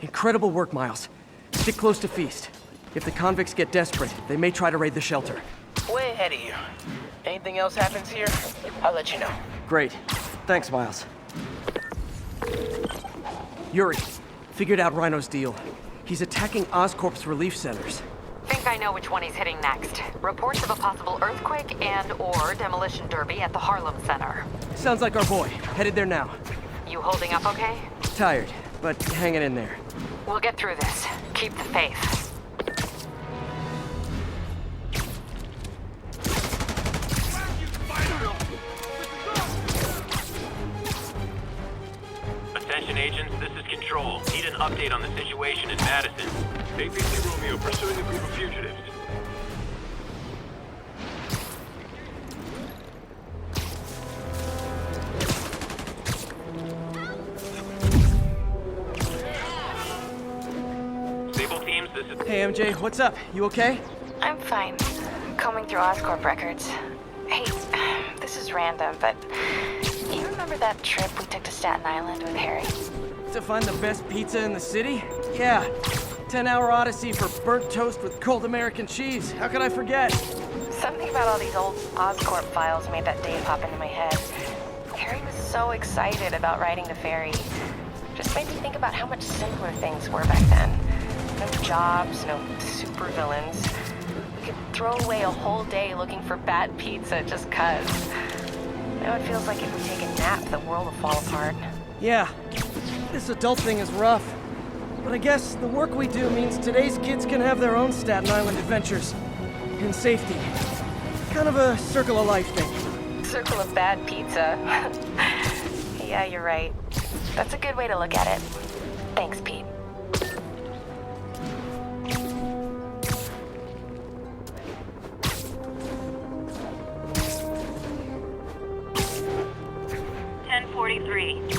Incredible work, Miles. Stick close to Feast. If the convicts get desperate, they may try to raid the shelter. Way ahead of you. Anything else happens here, I'll let you know. Great. Thanks, Miles. Yuri, figured out Rhino's deal. He's attacking Oscorp's relief centers. Think I know which one he's hitting next. Reports of a possible earthquake and/or demolition derby at the Harlem Center. Sounds like our boy. Headed there now. You holding up okay? Tired, but hanging in there. We'll get through this. Keep the faith. Attention agents, this is Control. Need an update on the situation in Madison. APC Romeo pursuing a group of fugitives. Stable teams, this is... Hey, MJ, what's up? You okay? I'm fine. Combing through Oscorp records. Hey, this is random, but you remember that trip we took to Staten Island with Harry? To find the best pizza in the city? Yeah. 10-hour odyssey for burnt toast with cold American cheese. How could I forget? Something about all these old Oscorp files made that day pop into my head. Harry was so excited about riding the ferry. Just made me think about how much simpler things were back then. No jobs, no supervillains. We could throw away a whole day looking for bad pizza just 'cause. Now it feels like if we take a nap, the world will fall apart. Yeah. This adult thing is rough. But I guess the work we do means today's kids can have their own Staten Island adventures. In safety. Kind of a circle of life thing. Circle of bad pizza. Yeah, you're right. That's a good way to look at it. Thanks, Pete.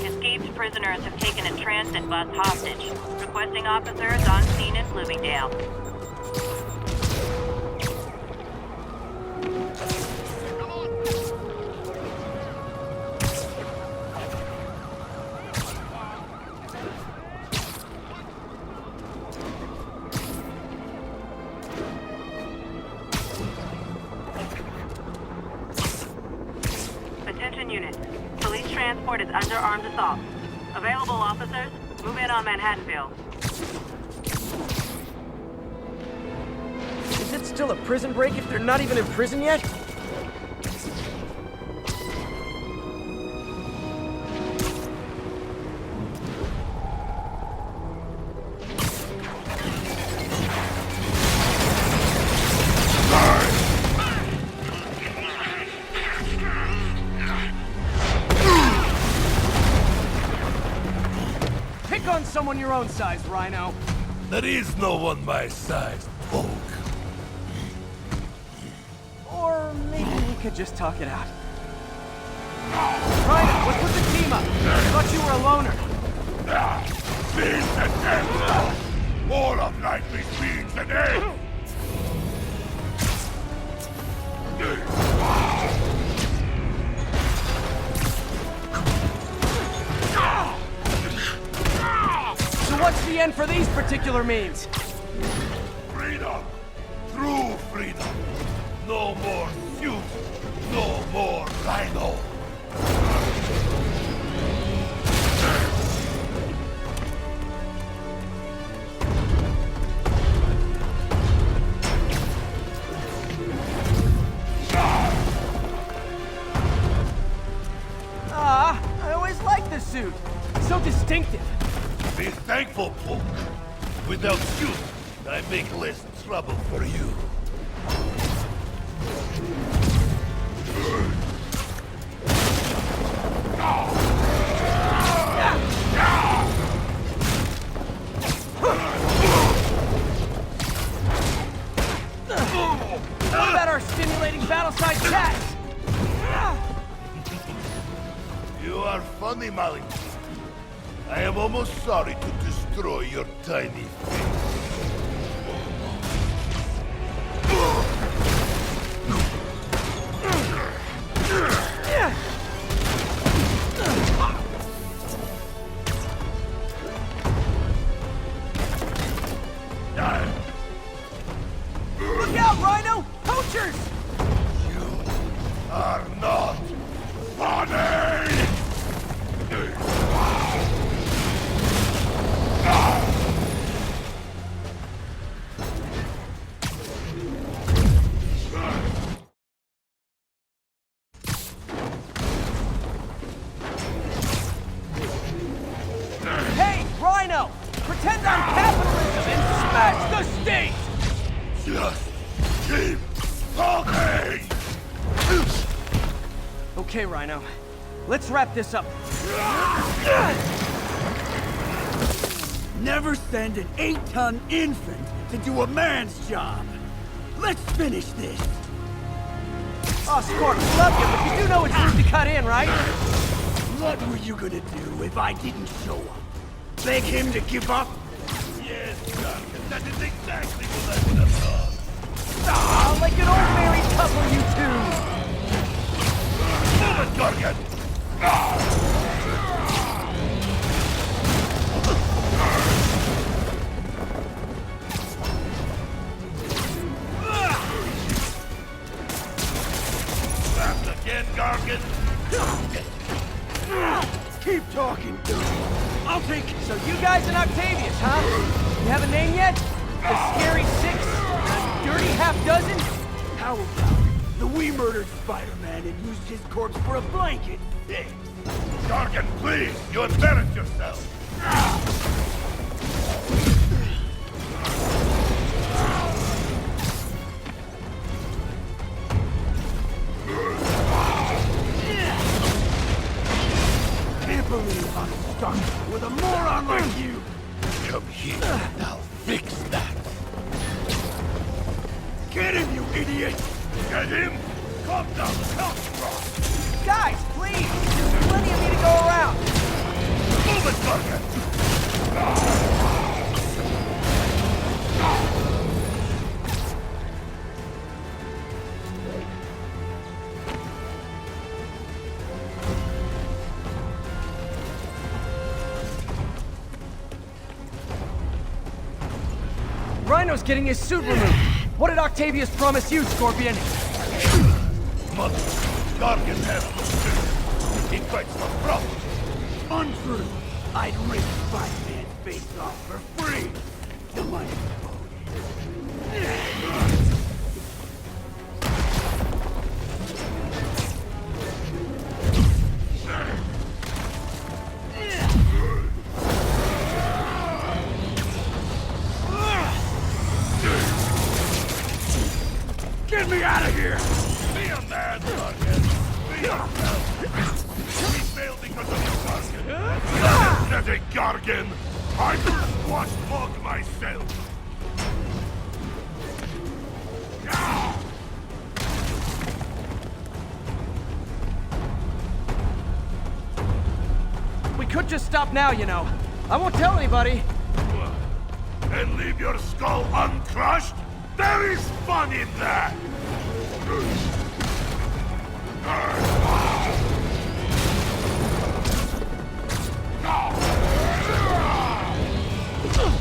Escaped prisoners have taken a transit bus hostage. Requesting officers on scene in Bloomingdale. Attention unit. Police transport is under armed assault. Available officers, move in on Manhattanville. Is it still a prison break if they're not even in prison yet? Someone your own size, Rhino. There is no one my size, Poke. Or maybe we could just talk it out. Rhino, let's put the team up. I thought you were a loner. Beast and death! All of Nightwing's beings and eggs! So what's the end for these particular memes? Freedom! True freedom! No more suit! No more Rhino! I always liked this suit. So distinctive. Be thankful, Poke. Without you, I make less trouble for you. What about our stimulating battle-side chats? You are funny, Malik. I am almost sorry to destroy your tiny face. Okay, Rhino. Let's wrap this up. Never send an 8-ton infant to do a man's job. Let's finish this. Oh, Scorp, love you, but you do know it's rude to cut in, right? What were you gonna do if I didn't show up? Beg him to give up? Yes, Duncan, that is exactly what I would have thought. Ah, like an old married couple, you two! Move it, Duncan! Back again, Gargan. Keep talking, dude. I'll take... So you guys in Octavius, huh? You have a name yet? The Scary Six? The Dirty Half Dozen? How about the we murdered Spider-Man and used his corpse for a blanket? Hey, Gargan, please, you embarrass yourself. can't believe I'm stuck with a moron like you. Come here, I'll fix that. Get him, you idiot! Get him? Calm down, come from. Guys, please! There's plenty of me to go around! Move it, Gargan. Rhino's getting his suit removed. What did Octavius promise you, Scorpion? Mother, Gargan has no suit. He fights for profit. Untrue. I'd rip Spider-Man's face off for free. The money Get me out of here! Be a man, Gargan. Be yourself. We failed because of you, Gargan. That a Gargan. I first watched Fog myself. We could just stop now, you know. I won't tell anybody. And leave your skull uncrushed? There is fun in that!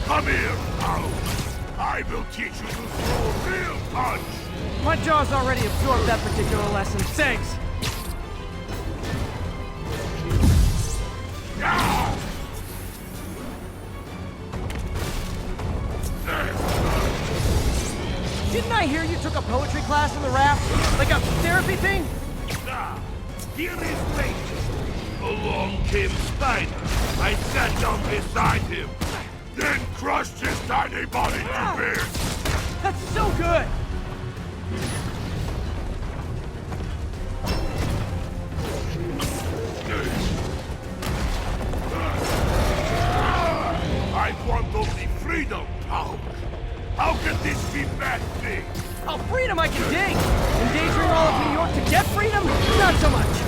Come here, now. I will teach you to throw a real punch! My jaw's already absorbed that particular lesson. Thanks. Didn't I hear you took a poetry class on the raft? Like a therapy thing? Now, here is waiting. Along came Spider. I sat down beside him, then crushed his tiny body to bits. That's so good! I want only freedom, pal. How can this be bad thing? Oh, freedom I can dig! Endangering all of New York to get freedom? Not so much!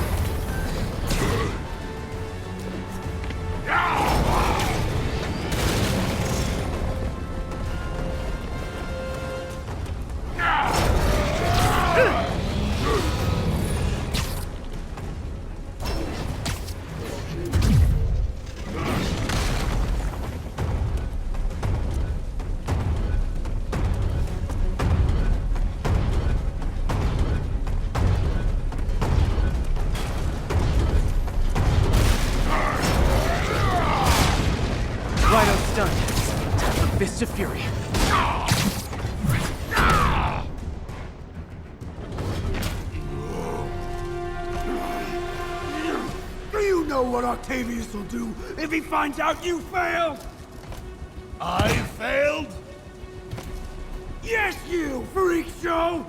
Rhino's stunned. The Fist of Fury. Do you know what Octavius will do if he finds out you failed? I failed? Yes, you, freak show!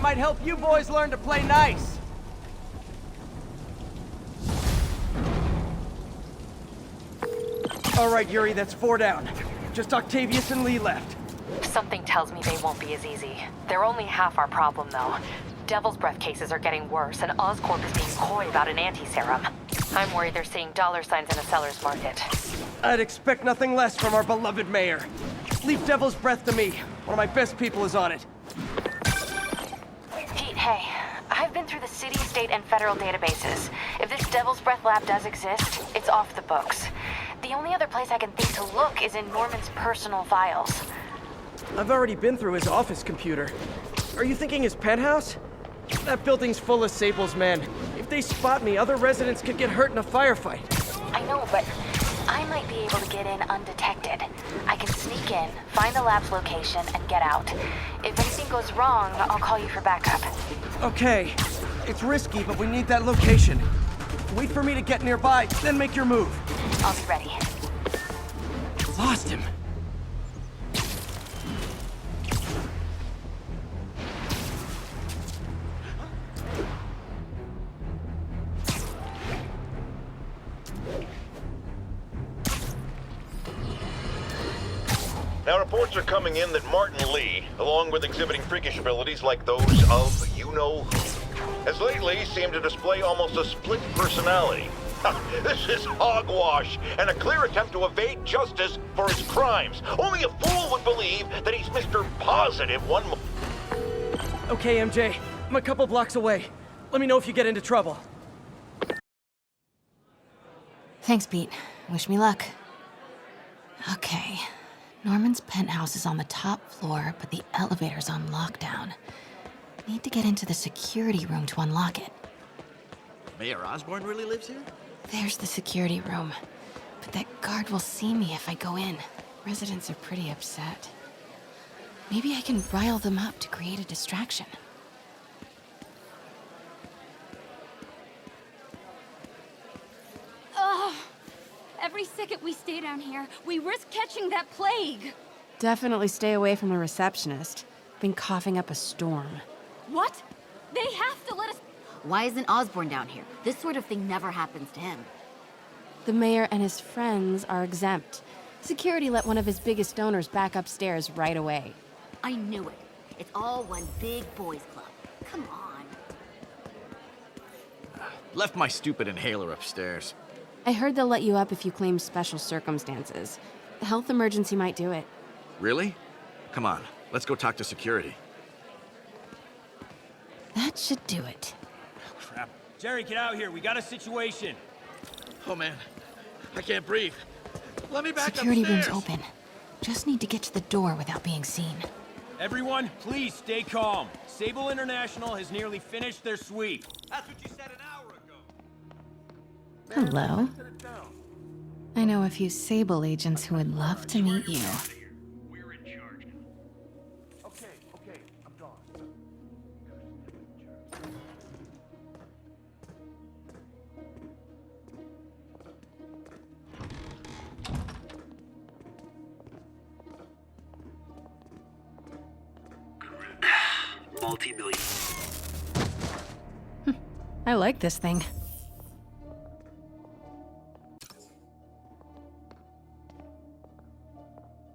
Might help you boys learn to play nice. All right, Yuri, that's 4 down. Just Octavius and Lee left. Something tells me they won't be as easy. They're only half our problem, though. Devil's Breath cases are getting worse, and Oscorp is being coy about an anti-serum. I'm worried they're seeing dollar signs in a seller's market. I'd expect nothing less from our beloved mayor. Leave Devil's Breath to me. One of my best people is on it. Pete, hey. I've been through the city, state, and federal databases. If this Devil's Breath lab does exist, it's off the books. The only other place I can think to look is in Norman's personal files. I've already been through his office computer. Are you thinking his penthouse? That building's full of Sable's men. If they spot me, other residents could get hurt in a firefight. I know, but I might be able to get in undetected. I can sneak in, find the lab's location, and get out. If anything goes wrong, I'll call you for backup. Okay. It's risky, but we need that location. Wait for me to get nearby, then make your move. I'll be ready. Lost him. Now, reports are coming in that Martin Lee, along with exhibiting freakish abilities like those of you-know-who, has lately seemed to display almost a split personality. This is hogwash, and a clear attempt to evade justice for his crimes. Only a fool would believe that he's Mr. Positive one more. Okay, MJ. I'm a couple blocks away. Let me know if you get into trouble. Thanks, Pete. Wish me luck. Okay. Norman's penthouse is on the top floor, but the elevator's on lockdown. Need to get into the security room to unlock it. Mayor Osborn really lives here? There's the security room. But that guard will see me if I go in. Residents are pretty upset. Maybe I can rile them up to create a distraction. Ugh! Every second we stay down here, we risk catching that plague. Definitely stay away from the receptionist. Been coughing up a storm. What? They have to let us... Why isn't Osborn down here? This sort of thing never happens to him. The mayor and his friends are exempt. Security let one of his biggest donors back upstairs right away. I knew it. It's all one big boys club. Come on. Left my stupid inhaler upstairs. I heard they'll let you up if you claim special circumstances. The health emergency might do it. Really? Come on, let's go talk to security. That should do it. Crap. Jerry, get out here. We got a situation. Oh, man. I can't breathe. Let me back Security upstairs. room's open. Just need to get to the door without being seen. Everyone, please stay calm. Sable International has nearly finished their sweep. That's what you said an hour ago. Hello. I know a few Sable agents who would love to meet you. We're in charge. Okay, I'm gone. Multi-million. I like this thing.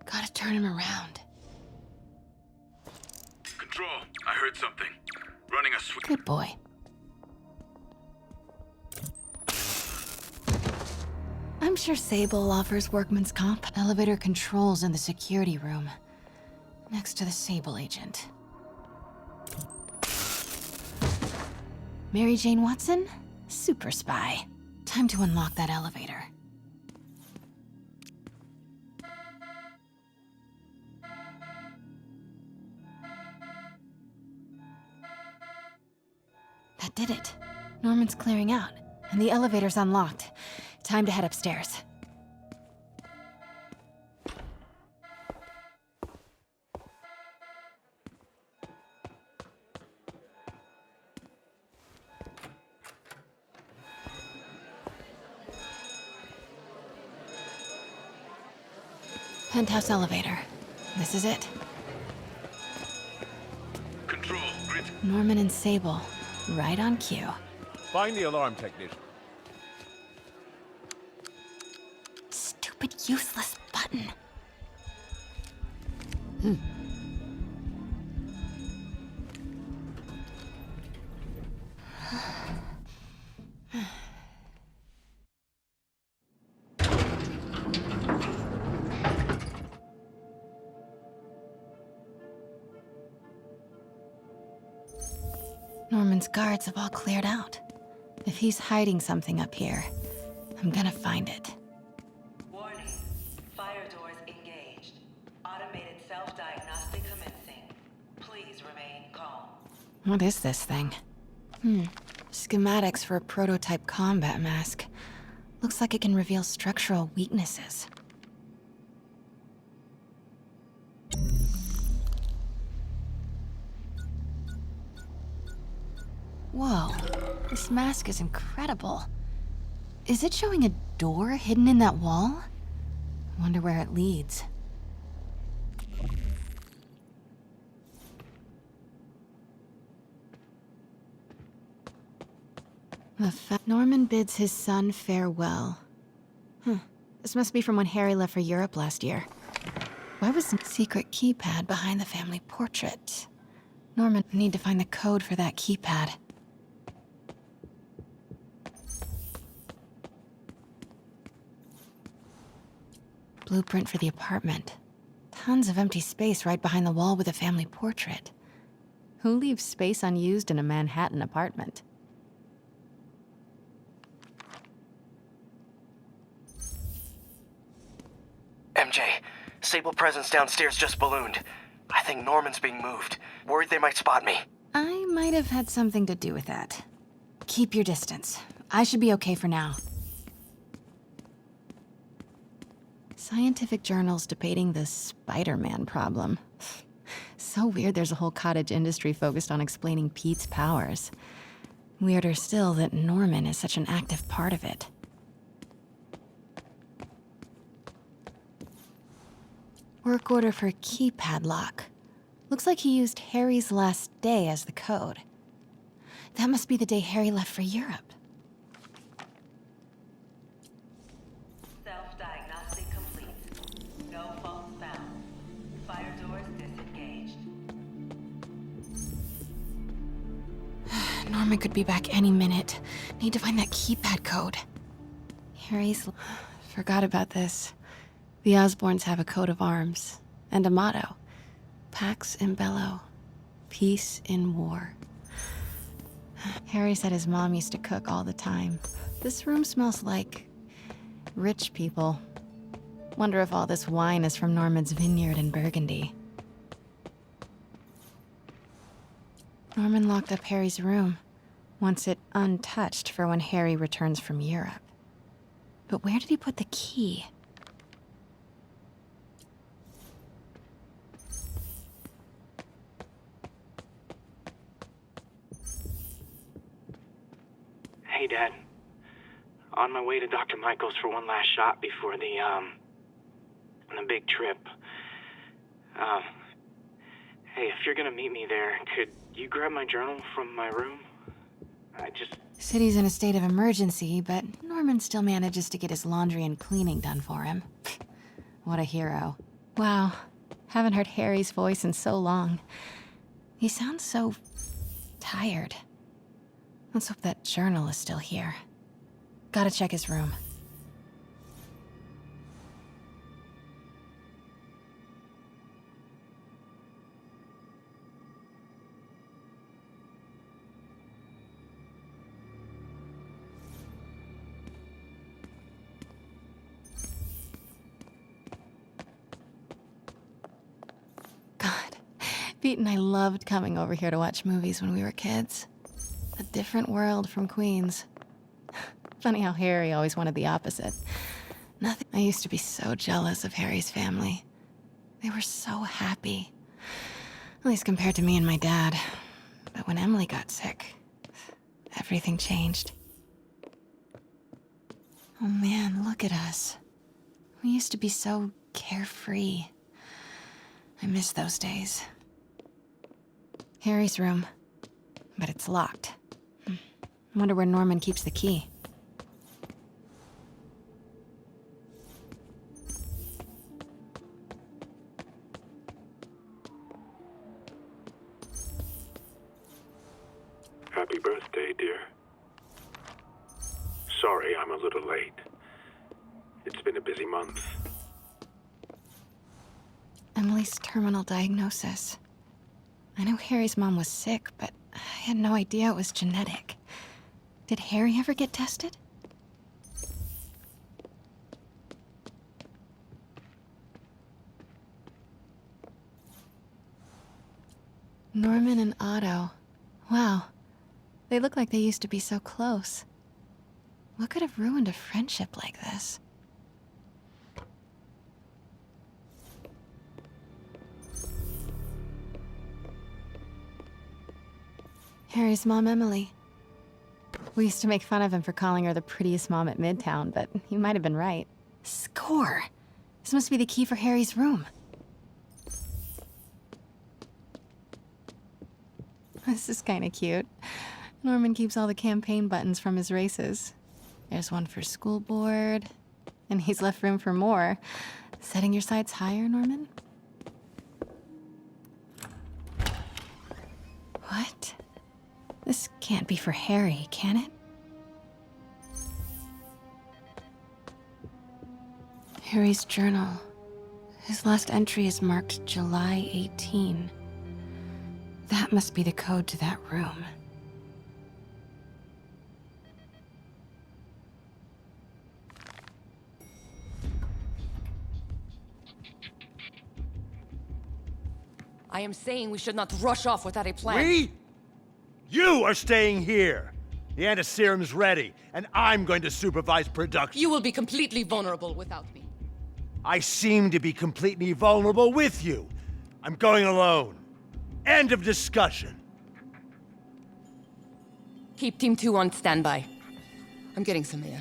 Gotta turn him around. Control, I heard something. Running a sweep. Good boy. I'm sure Sable offers workman's comp. Elevator controls in the security room. Next to the Sable agent. Mary Jane Watson? Super spy. Time to unlock that elevator. That did it. Norman's clearing out, and the elevator's unlocked. Time to head upstairs. Penthouse elevator. This is it. Control, grid Norman and Sable, right on cue. Find the alarm technician. Stupid, useless button. Norman's guards have all cleared out. If he's hiding something up here, I'm gonna find it. Warning. Fire doors engaged. Automated self-diagnostic commencing. Please remain calm. What is this thing? Schematics for a prototype combat mask. Looks like it can reveal structural weaknesses. Whoa, this mask is incredible. Is it showing a door hidden in that wall? I wonder where it leads. Norman bids his son farewell. This must be from when Harry left for Europe last year. Why was the secret keypad behind the family portrait? Norman, need to find the code for that keypad. Blueprint for the apartment. Tons of empty space right behind the wall with a family portrait. Who leaves space unused in a Manhattan apartment? MJ, Sable presence downstairs just ballooned. I think Norman's being moved. Worried they might spot me. I might have had something to do with that. Keep your distance. I should be okay for now. Scientific journals debating the Spider-Man problem. So weird there's a whole cottage industry focused on explaining Pete's powers. Weirder still that Norman is such an active part of it. Work order for a keypad lock. Looks like he used Harry's last day as the code. That must be the day Harry left for Europe. Self-diagnostic complete. No faults found. Fire doors disengaged. Norman could be back any minute. Need to find that keypad code. Harry's... Forgot about this. The Osborns have a coat of arms and a motto. Pax in bello. Peace in war. Harry said his mom used to cook all the time. This room smells like... rich people. Wonder if all this wine is from Norman's vineyard in Burgundy. Norman locked up Harry's room. Wants it untouched for when Harry returns from Europe. But where did he put the key? Hey, Dad. On my way to Dr. Michael's for one last shot before the big trip. Hey, if you're gonna meet me there, could you grab my journal from my room? City's in a state of emergency, but Norman still manages to get his laundry and cleaning done for him. What a hero. Wow, haven't heard Harry's voice in so long. He sounds so... tired. Let's hope that journal is still here. Gotta check his room. Pete and I loved coming over here to watch movies when we were kids. A different world from Queens. Funny how Harry always wanted the opposite. Nothing. I used to be so jealous of Harry's family. They were so happy. At least compared to me and my dad. But when Emily got sick, everything changed. Oh man, look at us. We used to be so carefree. I miss those days. Harry's room. but it's locked. I wonder where Norman keeps the key. Happy birthday, dear. Sorry I'm a little late. It's been a busy month. Emily's terminal diagnosis. I knew Harry's mom was sick, but I had no idea it was genetic. Did Harry ever get tested? Norman and Otto. Wow. They look like they used to be so close. What could have ruined a friendship like this? Harry's mom, Emily. We used to make fun of him for calling her the prettiest mom at Midtown, but he might have been right. Score! This must be the key for Harry's room. This is kinda cute. Norman keeps all the campaign buttons from his races. There's one for school board, and he's left room for more. Setting your sights higher, Norman? What? This can't be for Harry, can it? Harry's journal. His last entry is marked July 18. That must be the code to that room. I am saying we should not rush off without a plan. We? You are staying here. The antiserum's ready, and I'm going to supervise production. You will be completely vulnerable without me. I seem to be completely vulnerable with you. I'm going alone. End of discussion. Keep Team 2 on standby. I'm getting some air.